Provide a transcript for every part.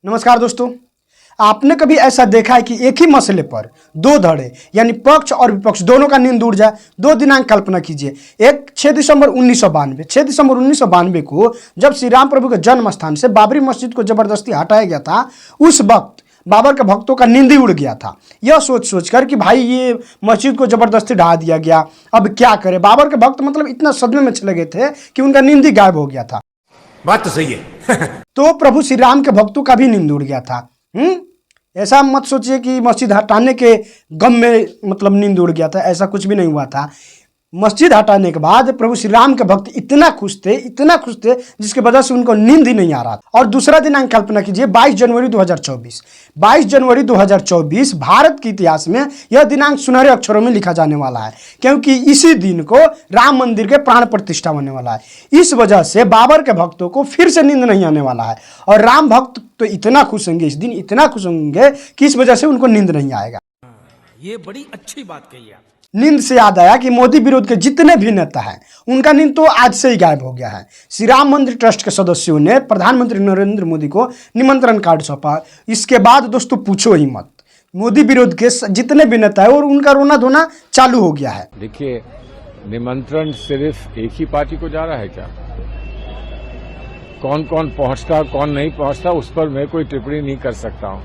नमस्कार दोस्तों, आपने कभी ऐसा देखा है कि एक ही मसले पर दो धड़े यानी पक्ष और विपक्ष दोनों का नींद उड़ जाए? दो दिनांक कल्पना कीजिए। एक 6 दिसंबर 1992 को जब श्री राम प्रभु के जन्म स्थान से बाबरी मस्जिद को जबरदस्ती हटाया गया था, उस वक्त बाबर के भक्तों का नींद ही उड़ गया था, यह सोचकर कि भाई ये मस्जिद को जबरदस्ती ढा दिया गया, अब क्या करें। बाबर के भक्त मतलब इतना सदमे में चले गए थे कि उनका नींद ही गायब हो गया था। बात तो सही है। तो प्रभु श्री राम के भक्तों का भी नींद उड़ गया था। ऐसा मत सोचिए कि मस्जिद हटाने के गम में मतलब नींद उड़ गया था, ऐसा कुछ भी नहीं हुआ था। मस्जिद हटाने के बाद प्रभु श्री राम के भक्त इतना खुश थे जिसकी वजह से उनको नींद ही नहीं आ रहा था। और दूसरा दिनांक कल्पना कीजिए, 22 जनवरी 2024 भारत के इतिहास में यह दिनांक सुनहरे अक्षरों में लिखा जाने वाला है, क्योंकि इसी दिन को राम मंदिर के प्राण प्रतिष्ठा होने वाला है। इस वजह से बाबर के भक्तों को फिर से नींद नहीं आने वाला है, और राम भक्त तो इतना खुश होंगे इस दिन, इतना खुश होंगे कि इस वजह से उनको नींद नहीं आएगा। ये बड़ी अच्छी बात कही आप। नींद से याद आया कि मोदी विरोध के जितने भी नेता हैं उनका नींद तो आज से ही गायब हो गया है। श्री राम मंदिर ट्रस्ट के सदस्यों ने प्रधानमंत्री नरेंद्र मोदी को निमंत्रण कार्ड सौंपा। इसके बाद दोस्तों पूछो ही मत, मोदी विरोध के जितने भी नेता है और उनका रोना धोना चालू हो गया है। देखिए, निमंत्रण सिर्फ एक ही पार्टी को जा रहा है क्या? कौन कौन पहुंचता कौन नहीं पहुंचता उस पर मैं कोई टिप्पणी नहीं कर सकता हूं,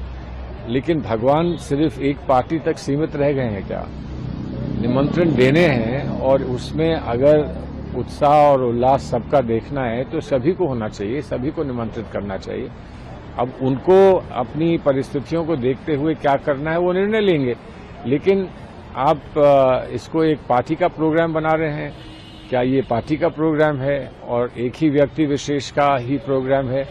लेकिन भगवान सिर्फ एक पार्टी तक सीमित रह गए हैं क्या? निमंत्रण देने हैं और उसमें अगर उत्साह और उल्लास सबका देखना है तो सभी को होना चाहिए, सभी को निमंत्रित करना चाहिए। अब उनको अपनी परिस्थितियों को देखते हुए क्या करना है वो निर्णय लेंगे, लेकिन आप इसको एक पार्टी का प्रोग्राम बना रहे हैं। क्या ये पार्टी का प्रोग्राम है और एक ही व्यक्ति विशेष का ही प्रोग्राम है?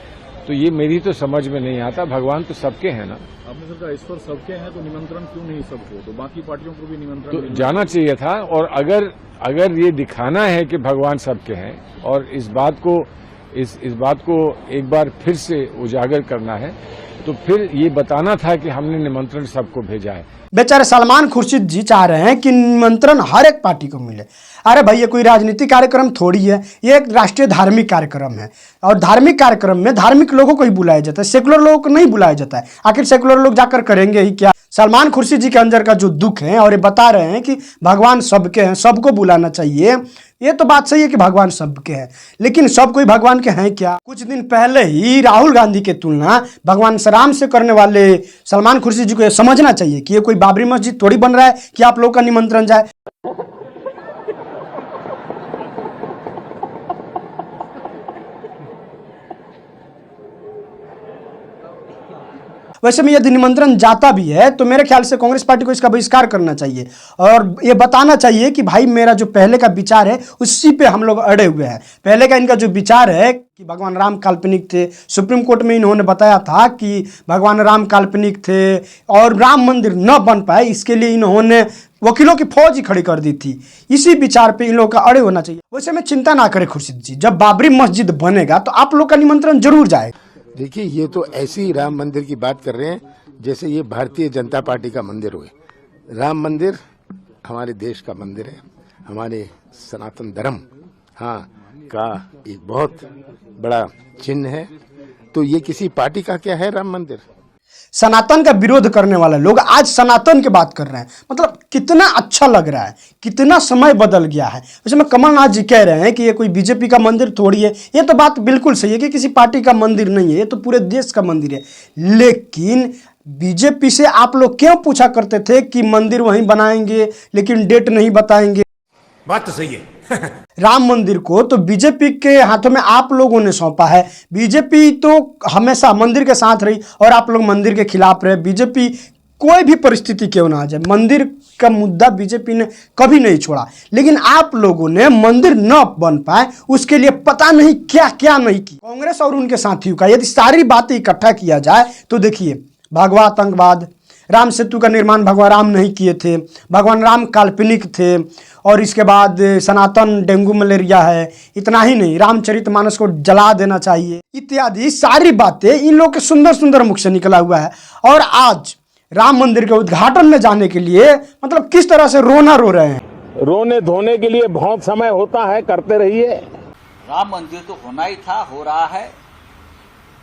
तो ये मेरी तो समझ में नहीं आता। भगवान तो सबके हैं ना। आपने सरकार इस पर सबके हैं तो निमंत्रण क्यों नहीं सबको? तो बाकी पार्टियों को भी निमंत्रण तो जाना चाहिए था। और अगर ये दिखाना है कि भगवान सबके हैं और इस बात को एक बार फिर से उजागर करना है, तो फिर ये बताना था कि हमने निमंत्रण सबको भेजा है। बेचारे सलमान खुर्शीद जी चाह रहे हैं कि निमंत्रण हर एक पार्टी को मिले। अरे भाई, ये कोई राजनीतिक कार्यक्रम थोड़ी है, ये एक राष्ट्रीय धार्मिक कार्यक्रम है, और धार्मिक कार्यक्रम में धार्मिक लोगों को ही बुलाया जाता है, सेकुलर लोगों को नहीं बुलाया जाता है। आखिर सेकुलर लोग जाकर करेंगे ही क्या? सलमान खुर्शीद जी के अंदर का जो दुख है, और ये बता रहे हैं कि भगवान सबके हैं, सबको बुलाना चाहिए। ये तो बात सही है कि भगवान सबके हैं, लेकिन सब कोई भगवान के हैं क्या? कुछ दिन पहले ही राहुल गांधी की तुलना भगवान श्री राम से करने वाले सलमान खुर्शीद जी को समझना चाहिए कि ये कोई बाबरी मस्जिद थोड़ी बन रहा है कि आप लोग का निमंत्रण जाए। वैसे में यदि निमंत्रण जाता भी है तो मेरे ख्याल से कांग्रेस पार्टी को इसका बहिष्कार करना चाहिए, और ये बताना चाहिए कि भाई मेरा जो पहले का विचार है उसी पे हम लोग अड़े हुए हैं। पहले का इनका जो विचार है कि भगवान राम काल्पनिक थे, सुप्रीम कोर्ट में इन्होंने बताया था कि भगवान राम काल्पनिक थे और राम मंदिर न बन पाए, इसके लिए इन्होंने वकीलों की फौज ही खड़ी कर दी थी। इसी विचार पे इन लोगों का अड़े होना चाहिए। वैसे में चिंता ना करें खुर्शीद जी, जब बाबरी मस्जिद बनेगा तो आप लोग का निमंत्रण जरूर जाएगा। देखिए, ये तो ऐसी राम मंदिर की बात कर रहे हैं जैसे ये भारतीय जनता पार्टी का मंदिर हुए। राम मंदिर हमारे देश का मंदिर है, हमारे सनातन धर्म का एक बहुत बड़ा चिन्ह है। तो ये किसी पार्टी का क्या है राम मंदिर? सनातन का विरोध करने वाले लोग आज सनातन की बात कर रहे हैं, मतलब कितना अच्छा लग रहा है, कितना समय बदल गया है। वैसे में कमलनाथ जी कह रहे हैं कि ये कोई बीजेपी का मंदिर थोड़ी है। ये तो बात बिल्कुल सही है कि किसी पार्टी का मंदिर नहीं है, ये तो पूरे देश का मंदिर है। लेकिन बीजेपी से आप लोग क्यों पूछा करते थे कि मंदिर वहीं बनाएंगे लेकिन डेट नहीं बताएंगे? बात तो सही है। राम मंदिर को तो बीजेपी के हाथों में आप लोगों ने सौंपा है। बीजेपी तो हमेशा मंदिर के साथ रही और आप लोग मंदिर के खिलाफ रहे। बीजेपी कोई भी परिस्थिति क्यों ना आ जाए, मंदिर का मुद्दा बीजेपी ने कभी नहीं छोड़ा, लेकिन आप लोगों ने मंदिर न बन पाए उसके लिए पता नहीं क्या क्या नहीं की। कांग्रेस और उनके साथियों का यदि सारी बातें इकट्ठा किया जाए तो देखिए, भगवा आतंकवाद, राम सेतु का निर्माण भगवान राम नहीं किए थे, भगवान राम काल्पनिक थे, और इसके बाद सनातन डेंगू मलेरिया है, इतना ही नहीं रामचरितमानस को जला देना चाहिए, इत्यादि सारी बातें इन लोग के सुंदर सुंदर मुख से निकला हुआ है। और आज राम मंदिर के उद्घाटन में जाने के लिए मतलब किस तरह से रोना रो रहे हैं। रोने धोने के लिए बहुत समय होता है, करते रहिए। राम मंदिर तो होना ही था, हो रहा है,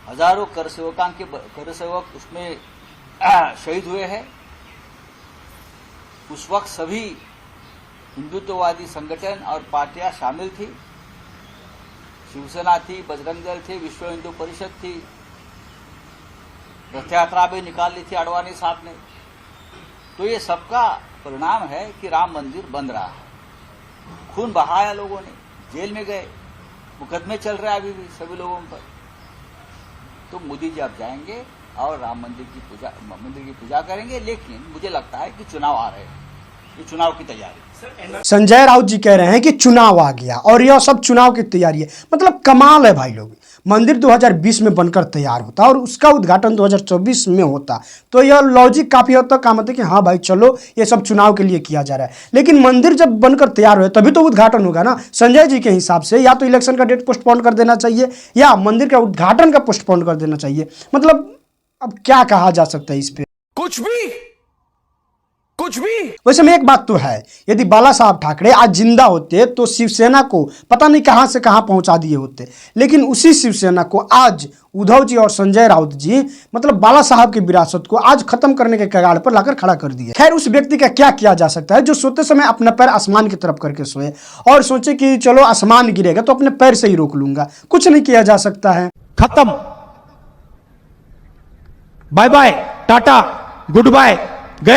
हजारों कर सेवक उसमें शहीद हुए हैं। उस वक्त सभी हिंदुत्ववादी संगठन और पार्टियां शामिल थी। शिवसेना थी, बजरंग दल थे, विश्व हिंदू परिषद थी, रथ यात्रा भी निकाल ली थी आडवाणी साहब ने। तो ये सबका परिणाम है कि राम मंदिर बन रहा है। खून बहाया लोगों ने, जेल में गए, मुकदमे चल रहे हैं अभी भी सभी लोगों पर। तो मोदी जी अब जाएंगे और राम मंदिर की पूजा करेंगे, लेकिन मुझे लगता है कि चुनाव आ रहे हैं, ये चुनाव की तैयारी। संजय राउत जी कह रहे हैं कि चुनाव आ गया और यह सब चुनाव की तैयारी है। मतलब कमाल है भाई लोग। मंदिर 2020 में बनकर तैयार होता और उसका उद्घाटन 2024 में होता, तो यह लॉजिक काफी हद तक काम होता है कि हाँ भाई चलो ये सब चुनाव के लिए किया जा रहा है। लेकिन मंदिर जब बनकर तैयार हो तभी तो उद्घाटन होगा ना। संजय जी के हिसाब से या तो इलेक्शन का डेट पोस्टपोन कर देना चाहिए या मंदिर का उद्घाटन का पोस्टपोन कर देना चाहिए। मतलब अब क्या कहा जा सकता है इस पे। कुछ भी वैसे में एक बात तो है, यदि बाला साहब ठाकरे आज जिंदा होते तो शिवसेना को पता नहीं कहां से कहां पहुंचा दिए होते। लेकिन उसी शिवसेना को आज उद्धव जी और संजय राउत जी मतलब बाला साहब की विरासत को आज खत्म करने के कगार पर लाकर खड़ा कर दिए। खैर उस व्यक्ति का क्या किया जा सकता है जो सोते समय अपना पैर आसमान की तरफ करके सोए और सोचे कि चलो आसमान गिरेगा तो अपने पैर से ही रोक लूंगा। कुछ नहीं किया जा सकता है। खत्म, bye bye, tata, good bye.